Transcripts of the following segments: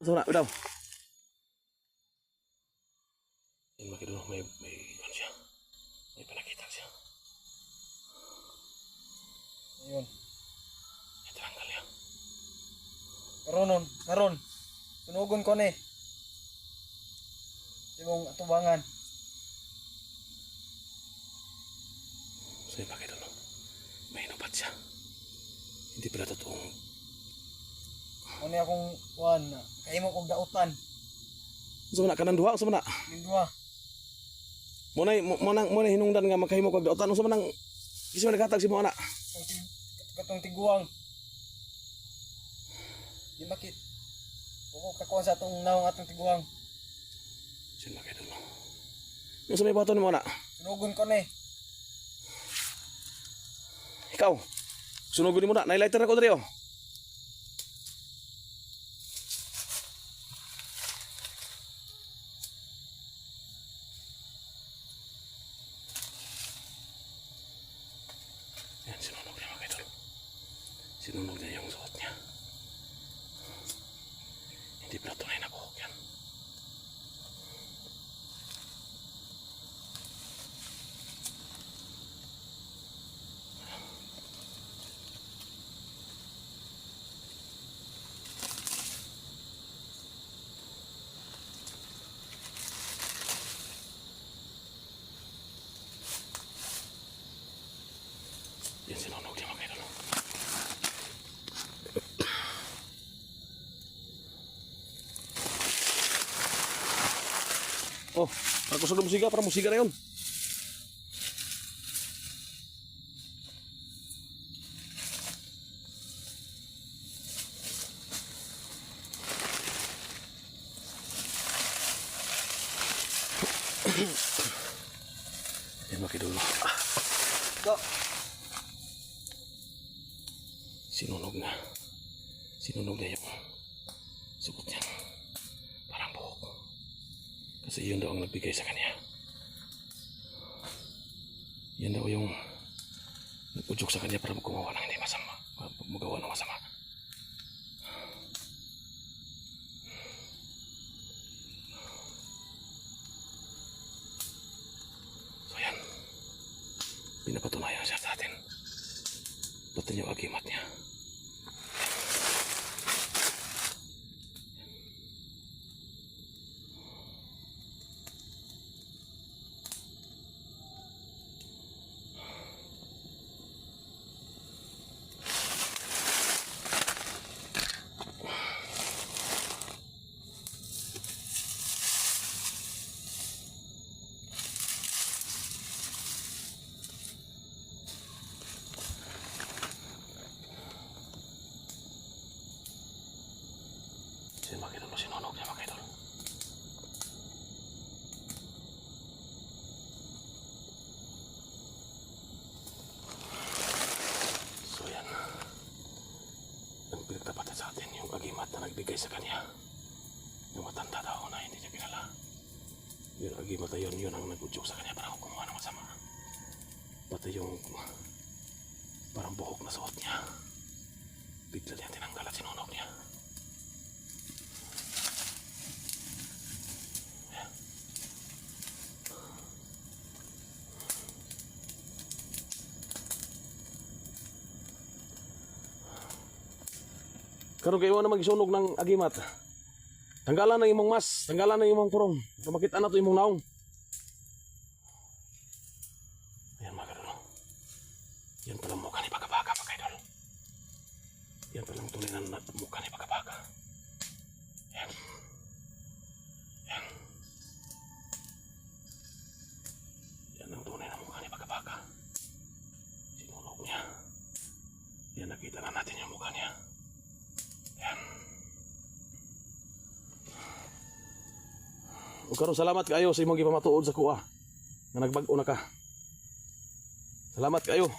So na, daw. Yan makidul, may kan siya. May panakita siya. Ayun. May tanggal yan. Karon. Tunugon ko ni. Imong atubangan. So yan makidul, may inupat siya. Hindi pala totoong. Ano akong kuan na kay mo kog dautan. So na kanang duha, so na. Lingwa. Muna hinungdan nga makahimo kag dautan, so man ang isa man naghatag si mo ana. Katong tiguang. Di makit. Buko kakuan sa atong naong atong tiguang. Sin makidul. Yung sa may bato ni mo ana. Tunugon ko ni. Ikaw. Sunugin mo na, nailighter ako diri oh. Yan, sinunog niya mga idol. Sinunog niya yung suot niya. Hindi pala tunay na buhok yan. Yan, sinunog niya mga idol. Oh, para kusog ng musika, para musika na yun. Yan makidul. Go. Sinunog na yung suot niya. Parang buhok. Kasi yun daw ang nagbigay sa kanya. Yan daw yung nag-udyok sa kanya para gumawa ng hindi masama. Magawa ng masama. So yan. Pinapatunayan siya sa atin. Pati yung agimat niya. Sin makidul, sinunog niya makidul. So yan. Ang pinagtapatan sa atin yung agimat na nagbigay sa kanya. Yung matanda daw na hindi niya kilala. Yung agimat na yun ang nag-udyok sa kanya para gumawa ng masama. Pati yung parang buhok na suot niya. Bigla niya tinanggal at sinunog niya. Karon kayo na magisunog ng agimat. Tanggalan na imong mas, tanggalan na imong purong. Para makita na to imong naong. Ayan mga kadol. Yan pala mukha ni Baka-Baka mga kadol. Yan pala tunay na mukha ni Baka-Baka. Yan. Yan. Yan ang tunay na mukha ni Baka-Baka. Sinunog niya. Yan, nakita na natin yung mukha niya. Yan. O karon salamat kayo sa imong gipamatuod sa kuha. Nga nagbag-o na ka. Salamat kayo.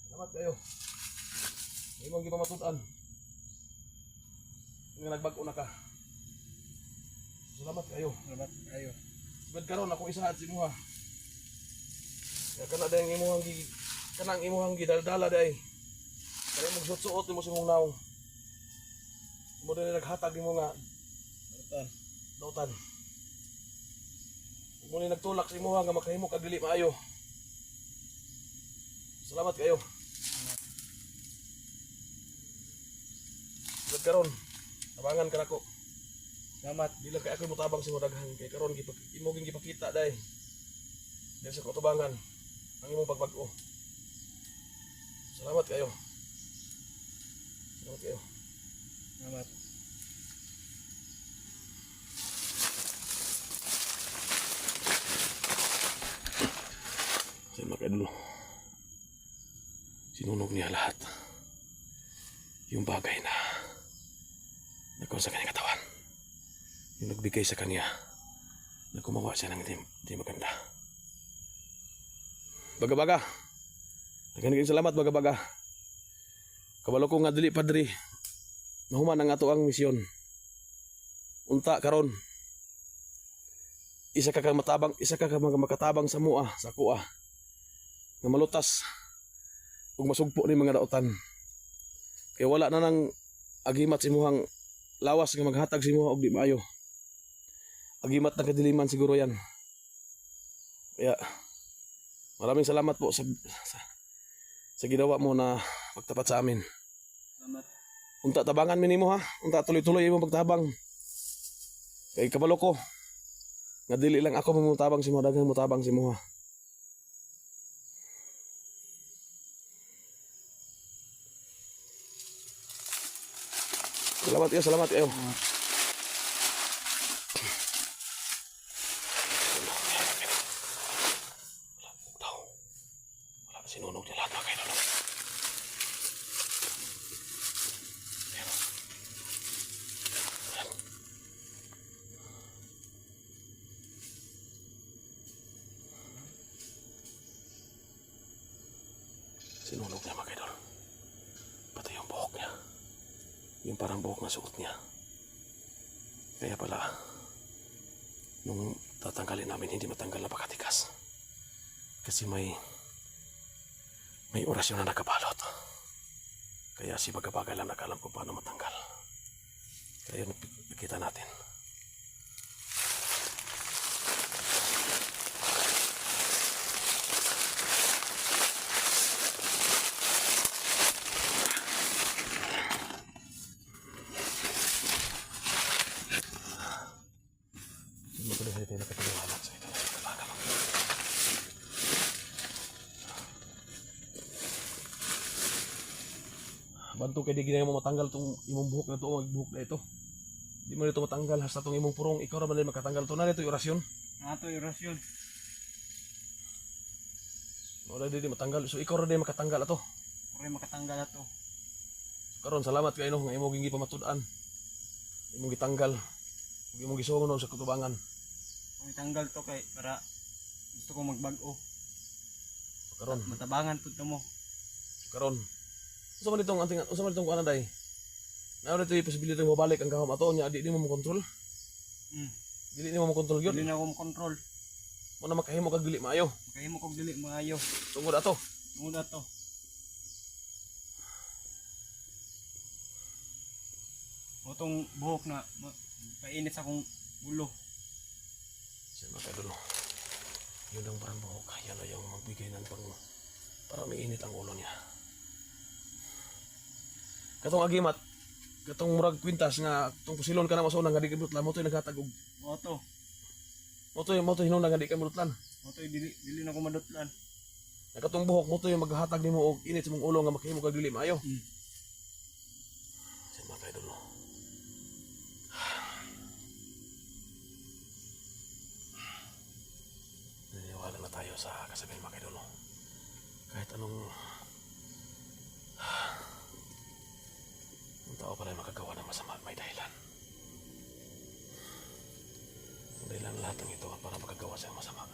Salamat kayo. Sa imong gipamatuod-an. Nga nagbag-o na ka. Salamat kayo. Salamat kayo. Sugad karon ako isahat si mo ha. Kana dayang imuhang gi kanang imuhang gidala day. Kaya mo suot mo sa mong naong. Mo din naghatag nimo nga Dautan. dautan. Mo ni nagtulak sa imuha nga makahimo kag dili maayo. Salamat kayo. Sulod karon. Tabangan ka nako. Salamat. Di lang kay ako mutabang sa daghan kay karon imo ging gipakita day. Dahil sa kutubangan ang imong pagbag-o. Salamat kayo. Salamat kayo. Salamat. Sa mga kaidolo, sinunog niya lahat. Yung bagay na nagkaroon sa kanyang katawan. Yung nagbigay sa kanya na gumawa siya ng di maganda. Baga-baga. Naghanigin salamat baga-baga. Kabalo ko nga dili padri. Nahuman ang ato ang misyon. Unta karon. Isa ka matabang, isa ka makatabang sa mua, sa kuha. Nga malutas ug masugpo ni mga dautan. Kaya wala na nang agimat simuhang lawas nga maghatag simuha og di maayo. Agimat na kadiliman siguro yan. Kaya maraming salamat po sa ginawa mo na pagtapat sa amin. Salamat. Unta tabangan mi nimo ha. Unta tuloy-tuloy imong pagtabang. Kay kabalo ko nga dili lang ako mamutabang si mo daghang mutabang si mo ha. Salamat kayo. Wala sinunog niya lahat mga kaidolo. Sinunog niya mga kaidolo. Pati yung buhok niya. Yung parang buhok na suot niya. Kaya pala, nung tatanggalin namin, hindi matanggal na pakatikas. Kasi may orasyon na nakabalot. Kaya si Baga-Baga lang nakalam kung paano matanggal. Kaya nakita natin. Hindi ko na tayo nakapaliwanag sa ito. Baga lang. Bantu kay di ginaya mo matanggal tong imong buhok na to, buhok na ito. Di mo nito matanggal hasta tong imong purong ikaw ra man din makatanggal to na dito yung orasyon. Ato orasyon. Wala di matanggal. So ikaw ra din makatanggal ato. Kore makatanggal ato. Karon salamat kay no nga imong gingi pamatud-an. Imong gitanggal. Ug imong gisungon sa kutubangan. Kung itanggal to kay para gusto ko magbag-o. Karon, Matabangan pud mo. karon. Unsa man itong kuan day? Naon ito yung posibilidad mo balik ang kahom ato nya di mo mo kontrol. Dili nimo mo kontrol gyud. Dili na ko kontrol. Mo na makahimo kag dili maayo. Makahimo kog dili maayo. Tungod ato. Tungod ato. Motong buhok na painit sa akong ulo. Sa mga kadulo. Yun ang parang buhok. Yan o yung magbigay ng para umiinit ang ulo niya. Katong agimat, katong murag kwintas nga tong pusilon ka na masunang nga di kabutlan mo to naghatag og Moto. mo to hinung nga di kabutlan. Moto dili na ko madutlan. Katong buhok mo to yung maghatag nimo og init sa mong ulo nga makahimo kag dili maayo. Sa mga kadulo. Naniniwala na tayo sa kasabihan mga kaidolo. Kahit anong ang tao pala makagawa ng masama at may dahilan. Ang dahilan lahat ng ito para makagawa siya ng masama.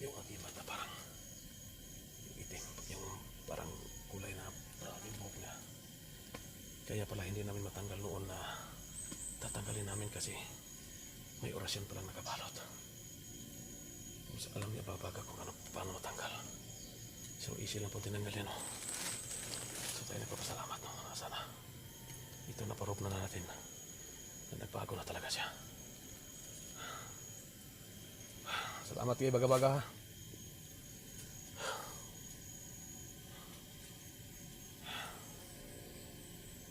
Yung agimat na parang yung itim, yung parang kulay na yung buhok niya. Kaya pala hindi namin matanggal noon na tatanggalin namin kasi may orasyon palang nakabalot. Mas alam niya babaga kung ano, paano matanggal. So easy lang po tinanggal yan, no? So tayo nagpapasalamat, no? Sana ito naparop na natin na nagbago na talaga siya. Salamat kay baga-baga, ha?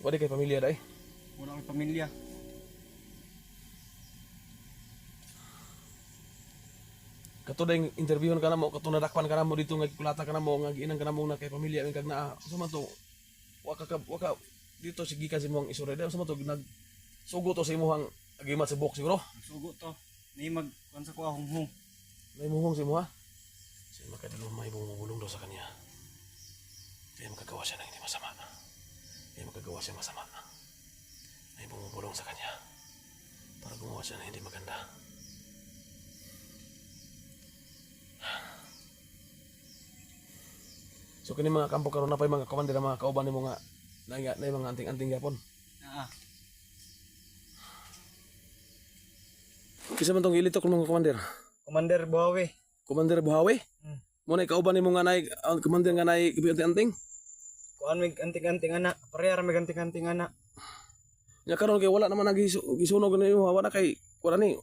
Wala kay pamilya day? Wala akong pamilya. Kato ding interviewon ka na mo, kato nadakpan ka na mo dito, kulata ka na mo, nga giinang ka na mo na kay pamilya, may kag naa. Sa man to, waka, dito sige kasi mo ang isura daw. Sa man to, nagsugo to sa imuhang agimat sa buhok siguro. Sugo to. Ni magkuan sa ko hunghong. May muhong si mo, ha? Kasi makadalo may bumubulong daw sa kanya. Kaya makagawa siya ng hindi masama. Kaya makagawa siya masama. May bumubulong sa kanya para gumawa siya ng hindi maganda. So kini mga kampo karon na pa mga komandante mga kauban nimo nga na mga anting-anting gapon. Ah. Kisa man tong ilitok mga komander? Commander Buhawi. Komander Buhawi? Mo na kauban nimo nga nay komander nga nay anting-anting? Kuan mig anting-anting ana. Pareha ra mig anting-anting ana. Nya karon kay wala naman nagisunog na yung wala kay wala ni.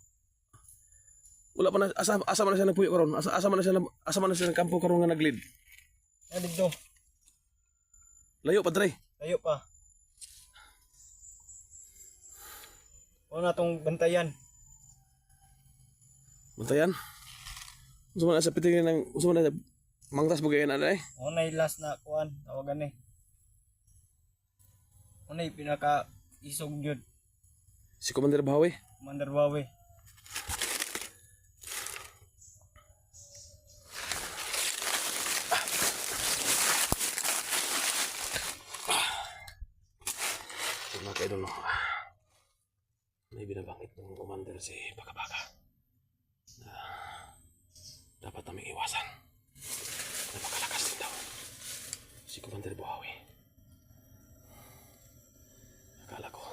Wala pa na asa man na siya nagpuyo karon. Asa man na siya ng kampo karon nga naglid. Dito. Layo pa dre. Tayo pa. Wala tong bantayan. Bantayan. Gusto mo na sa pitingin ng gusto mo na mangtas bugay na dai. Unay last na kuan tawagan ni. Unay pinaka isog jud. Si Commander Buhawi. Commander Buhawi. Mga kaidol, no? May binabangit ng commander si Baka-Baka na dapat naming iwasan. Napakalakas din daw si Commander Buhawi. Akala ko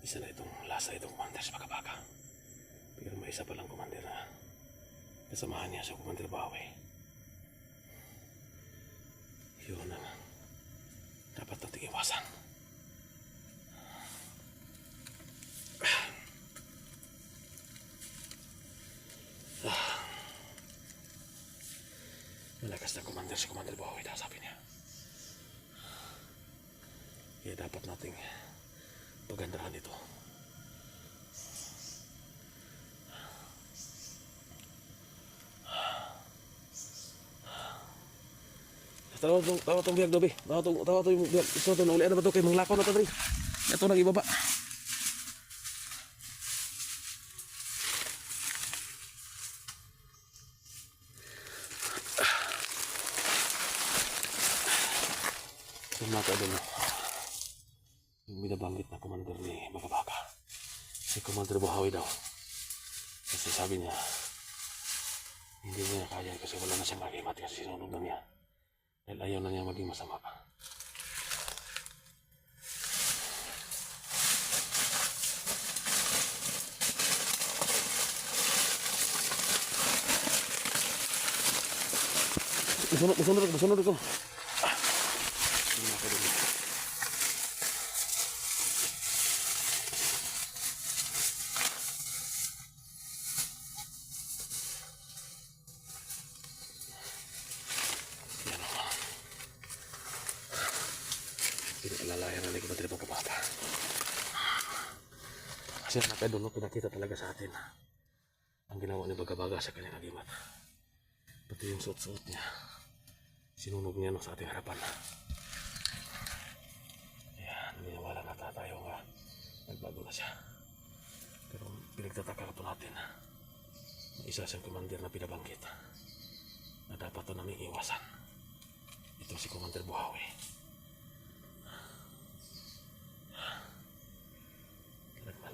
isa na itong lasa itong commander si Baka-Baka. Pero may isa palang commander na kasamahan niya sa Commander Buhawi. Yun ang dapat nating iwasan. Malakas na commander si Commander Buhawi daw, sabi niya. Kaya dapat nating pagandahan ito. Tawa tong biyag dobi. Tawa tong biyag. Ito to uli ano ba to kay manglakaw na to dre. Ito nang ibaba. Mga kaidol, yung binabanggit na commander ni Baka-Baka, si Commander Buhawi daw. Kasi sabi niya, hindi niya kaya kasi wala na siyang magimat kasi sinunog na niya. Dahil ayaw na niya maging masama pa. Masunod ko. Pinalalayan na ni Commander Baka-Baka. Kasi nakadun, pinakita talaga sa atin ang ginawa ni Baka-Baka sa kanyang agimat. Pati yung suot-suot niya, sinunog niya sa ating harapan. Kaya naniniwala na tayo nga nagbago na siya. Pero pinagtataka ito natin na isa siyang commander na pinabanggit na dapat ito naming iwasan. Ito si Commander Buhawi.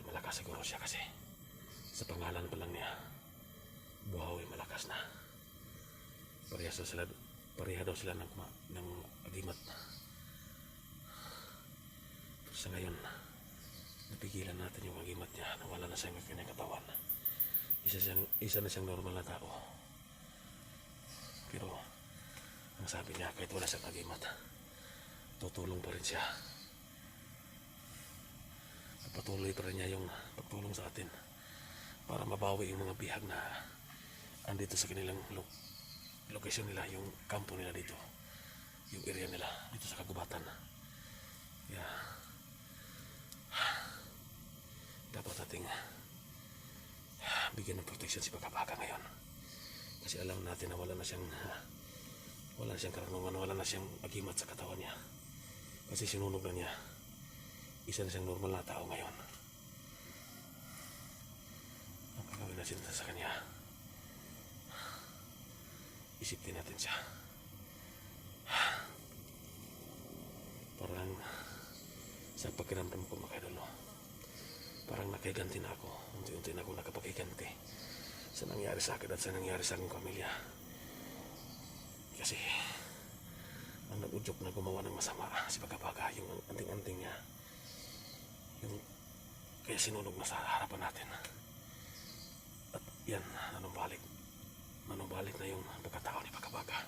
Malakas siguro siya kasi sa pangalan pa lang niya Buhawi malakas na. Pareha daw sila ng agimat. Sa ngayon napigilan natin yung agimat niya, nawala na sa kanyang katawan. isa na siyang normal na tao. Pero, ang sabi niya, kahit wala siyang agimat, tutulong pa rin siya. Patuloy pa rin niya yung pagtulong sa atin para mabawi yung mga bihag na andito sa kanilang lokasyon nila, yung kampo nila dito, yung area nila dito sa kagubatan. Kaya dapat ating bigyan ng protection si Baka-Baka ngayon, kasi alam natin na wala na siyang karunungan, wala na siyang agimat sa katawan niya, kasi sinunog na niya. Isa na siyang normal na tao ngayon. Ang gagawin natin sa kanya, isipin natin siya. Parang sa pakiramdam ko, mga idol, parang nakaiganti na ako. Unti-unti na ako nakapagkiganti sa nangyari sa akin at sa nangyari sa aking pamilya. Kasi ang nag-udyok na gumawa ng masama si Baka-Baka, yung anting-anting niya, yung kaya sinunog na sa harapan natin. At yan, nanumbalik na yung pagkatao ni Baka-Baka.